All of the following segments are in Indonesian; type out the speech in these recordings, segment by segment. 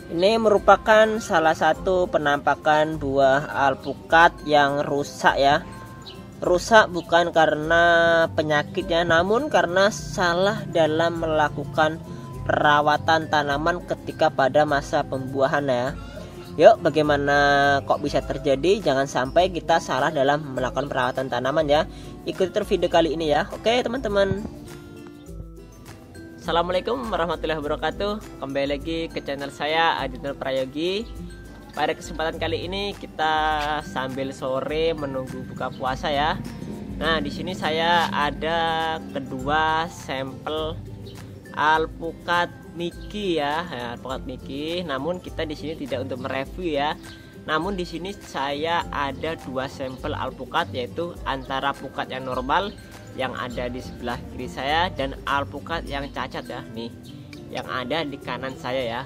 Ini merupakan salah satu penampakan buah alpukat yang rusak ya. Rusak bukan karena penyakitnya, namun karena salah dalam melakukan perawatan tanaman ketika pada masa pembuahan ya. Yuk, bagaimana kok bisa terjadi? Jangan sampai kita salah dalam melakukan perawatan tanaman ya. Ikuti terus video kali ini ya. Oke teman-teman. Assalamualaikum warahmatullahi wabarakatuh. Kembali lagi ke channel saya Adi Nur Prayogi. Pada kesempatan kali ini kita sambil sore menunggu buka puasa ya. Nah, di sini saya ada kedua sampel alpukat Miki ya, alpukat Miki. Namun kita di sini tidak untuk mereview ya. Namun di sini saya ada dua sampel alpukat, yaitu antara pukat yang normal yang ada di sebelah kiri saya dan alpukat yang cacat ya, nih yang ada di kanan saya ya.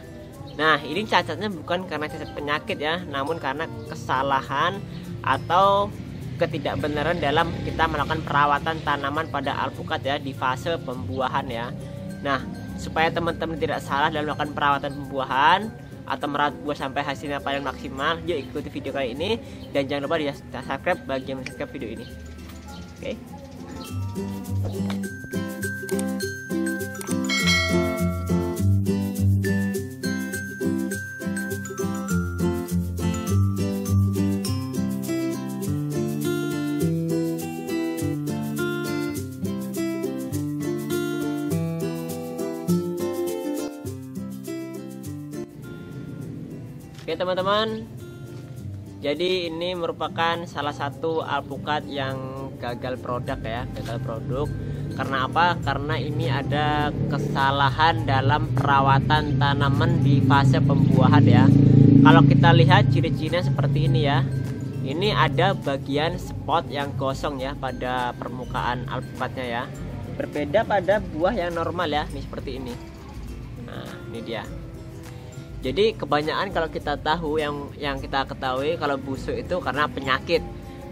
Nah, ini cacatnya bukan karena cacat penyakit ya, namun karena kesalahan atau ketidakbenaran dalam kita melakukan perawatan tanaman pada alpukat ya di fase pembuahan ya. Nah, supaya teman-teman tidak salah dalam melakukan perawatan pembuahan atau merawat buah sampai hasilnya paling maksimal, yuk ikuti video kali ini dan jangan lupa di subscribe bagi yang subscribe video ini. Oke. Oke teman-teman, jadi ini merupakan salah satu alpukat yang gagal produk ya, gagal produk. Karena apa? Karena ini ada kesalahan dalam perawatan tanaman di fase pembuahan ya. Kalau kita lihat ciri-cirinya seperti ini ya. Ini ada bagian spot yang gosong ya pada permukaan alpukatnya ya. Berbeda pada buah yang normal ya, ini seperti ini. Nah, ini dia. Jadi kebanyakan kalau kita tahu yang kita ketahui kalau busuk itu karena penyakit,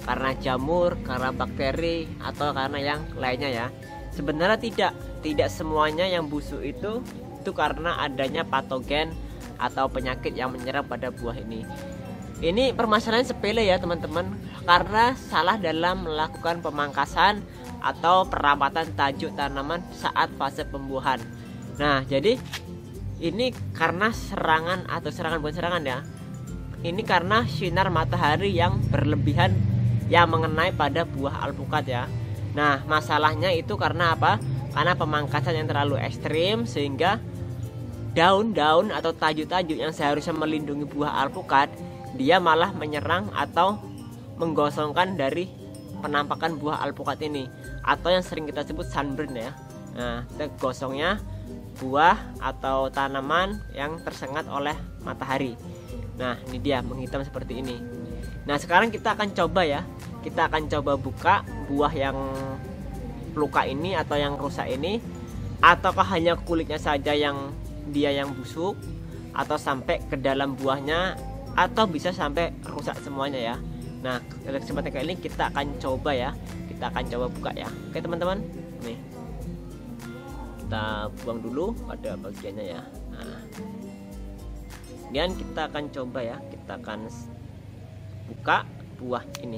karena jamur, karena bakteri atau karena yang lainnya ya. Sebenarnya tidak semuanya yang busuk itu karena adanya patogen atau penyakit yang menyerang pada buah ini. Ini permasalahan sepele ya teman-teman, karena salah dalam melakukan pemangkasan atau perawatan tajuk tanaman saat fase pembuahan. Nah, jadi ini karena serangan atau serangan bukan serangan ya. Ini karena sinar matahari yang berlebihan yang mengenai pada buah alpukat ya. Nah, masalahnya itu karena apa? Karena pemangkasan yang terlalu ekstrim sehingga daun-daun atau tajuk-tajuk yang seharusnya melindungi buah alpukat, dia malah menyerang atau menggosongkan dari penampakan buah alpukat ini, atau yang sering kita sebut sunburn ya. Nah, gosongnya buah atau tanaman yang tersengat oleh matahari. Nah, ini dia menghitam seperti ini. Nah, sekarang kita akan coba ya. Kita akan coba buka buah yang luka ini atau yang rusak ini, ataukah hanya kulitnya saja yang busuk, atau sampai ke dalam buahnya, atau bisa sampai rusak semuanya ya. Nah, kesempatan kali ini kita akan coba ya. Kita akan coba buka ya. Oke teman-teman. Nih, kita buang dulu pada bagiannya ya. Nah, kemudian kita akan coba ya, kita akan buka buah ini.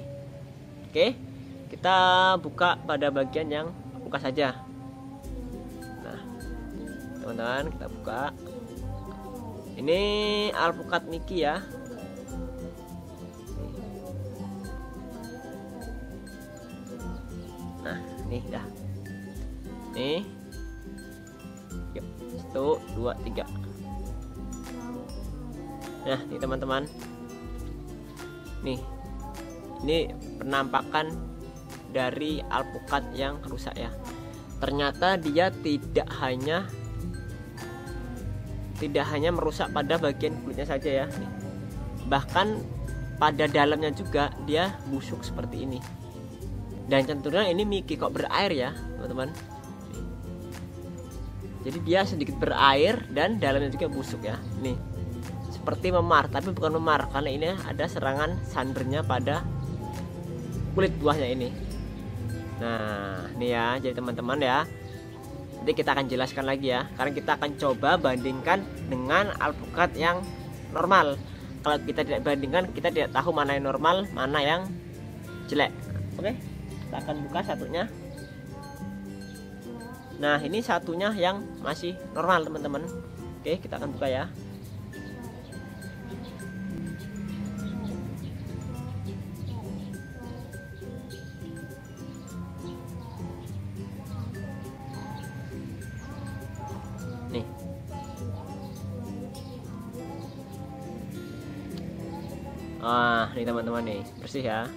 Oke, kita buka pada bagian yang buka saja. Nah teman-teman, kita buka. Ini alpukat Miki ya. Nah, nih dah. Nih, 1, 2, 3. Nah, nih teman-teman. Nih, ini penampakan dari alpukat yang rusak ya. Ternyata dia tidak hanya merusak pada bagian kulitnya saja ya. Nih, bahkan pada dalamnya juga dia busuk seperti ini. Dan cenderungnya ini Miki kok berair ya, teman-teman. Jadi dia sedikit berair dan dalamnya juga busuk ya. Nih, seperti memar, tapi bukan memar karena ini ada serangan sunburnnya pada kulit buahnya ini. Nah, ini ya, jadi teman-teman ya, Nanti kita akan jelaskan lagi ya, karena kita akan coba bandingkan dengan alpukat yang normal. Kalau kita tidak bandingkan, kita tidak tahu mana yang normal, mana yang jelek. Oke, kita akan buka satunya. Nah, ini satunya yang masih normal teman-teman. Oke, kita akan buka ya. Nih. Nih teman-teman nih, bersih ya.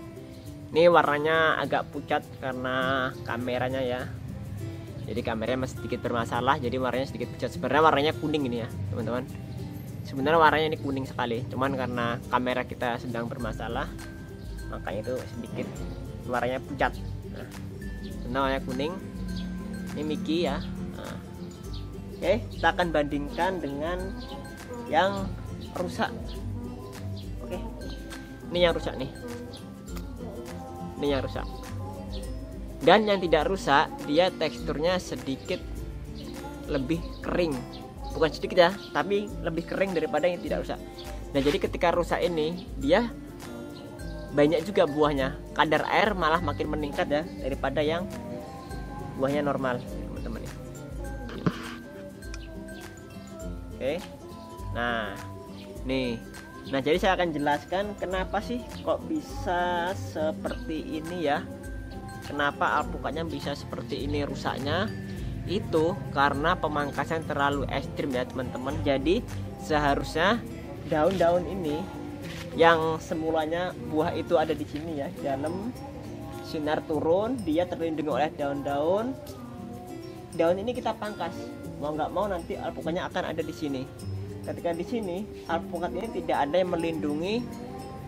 Ini warnanya agak pucat karena kameranya ya. Jadi kameranya masih sedikit bermasalah, jadi warnanya sedikit pucat. Sebenarnya warnanya kuning ini ya, teman-teman. Sebenarnya warnanya ini kuning sekali, cuman karena kamera kita sedang bermasalah, makanya itu sedikit warnanya pucat. Nah, warnanya kuning. Ini Mickey ya. Nah. Oke, kita akan bandingkan dengan yang rusak. Oke, ini yang rusak nih. Ini yang rusak. Dan yang tidak rusak, dia teksturnya sedikit lebih kering. Bukan sedikit ya, tapi lebih kering daripada yang tidak rusak. Nah, jadi ketika rusak ini, dia banyak juga buahnya. Kadar air malah makin meningkat ya daripada yang buahnya normal, teman-teman. Oke. Nah, nih. Nah, jadi saya akan jelaskan kenapa sih kok bisa seperti ini ya. Kenapa alpukatnya bisa seperti ini rusaknya? Itu karena pemangkasan terlalu ekstrim ya, teman-teman. Jadi seharusnya daun-daun ini yang semulanya buah itu ada di sini ya, dalam sinar turun, dia terlindungi oleh daun-daun. Daun ini kita pangkas. Mau nggak mau nanti alpukatnya akan ada di sini. Ketika di sini alpukat ini tidak ada yang melindungi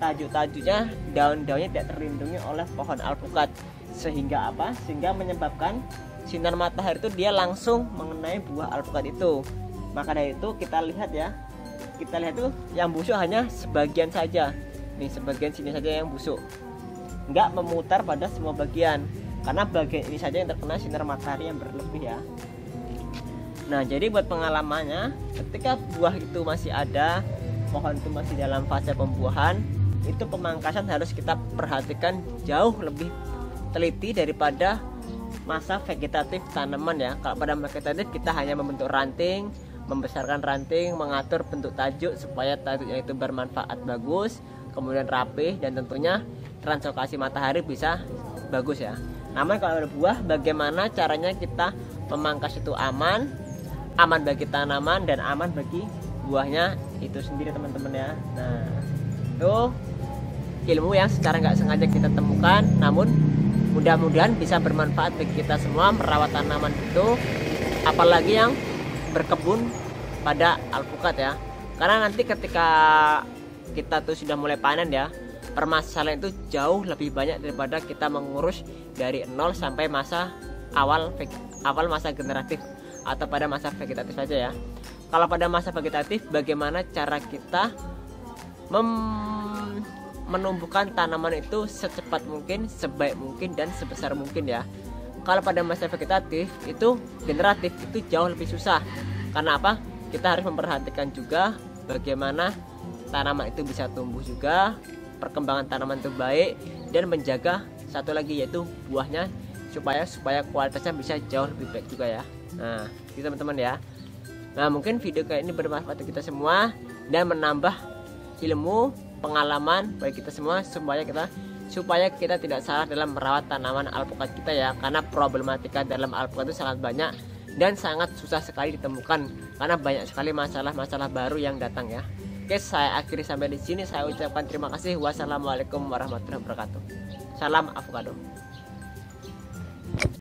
tajuk-tajuknya, daun-daunnya tidak terlindungi oleh pohon alpukat, sehingga apa? Sehingga menyebabkan sinar matahari itu dia langsung mengenai buah alpukat itu. Maka dari itu kita lihat ya, kita lihat tuh yang busuk hanya sebagian saja. Nih, sebagian sini saja yang busuk, nggak memutar pada semua bagian, karena bagian ini saja yang terkena sinar matahari yang berlebih ya. Nah, jadi buat pengalamannya, ketika buah itu masih ada, pohon itu masih dalam fase pembuahan, itu pemangkasan harus kita perhatikan jauh lebih teliti daripada masa vegetatif tanaman ya. Kalau pada vegetatif kita hanya membentuk ranting, membesarkan ranting, mengatur bentuk tajuk supaya tajuknya itu bermanfaat bagus, kemudian rapih, dan tentunya translokasi matahari bisa bagus ya. Namun kalau ada buah, bagaimana caranya kita memangkas itu aman bagi tanaman dan aman bagi buahnya itu sendiri, teman-teman ya. Nah, itu ilmu yang secara nggak sengaja kita temukan, namun mudah-mudahan bisa bermanfaat bagi kita semua merawat tanaman itu, apalagi yang berkebun pada alpukat ya. Karena nanti ketika kita tuh sudah mulai panen ya, permasalahan itu jauh lebih banyak daripada kita mengurus dari 0 sampai masa awal masa generatif atau pada masa vegetatif saja ya. Kalau pada masa vegetatif, bagaimana cara kita menumbuhkan tanaman itu secepat mungkin, sebaik mungkin, dan sebesar mungkin ya. Kalau pada masa vegetatif itu generatif itu jauh lebih susah. Karena apa? Kita harus memperhatikan juga bagaimana tanaman itu bisa tumbuh juga, perkembangan tanaman itu baik, dan menjaga satu lagi yaitu buahnya supaya kualitasnya bisa jauh lebih baik juga ya. Nah, gitu teman-teman ya. Nah, mungkin video kayak ini bermanfaat untuk kita semua dan menambah ilmu, pengalaman bagi kita semua supaya kita tidak salah dalam merawat tanaman alpukat kita ya. Karena problematika dalam alpukat itu sangat banyak dan sangat susah sekali ditemukan karena banyak sekali masalah-masalah baru yang datang ya. Oke, saya akhiri sampai di sini. Saya ucapkan terima kasih. Wassalamualaikum warahmatullahi wabarakatuh. Salam avocado.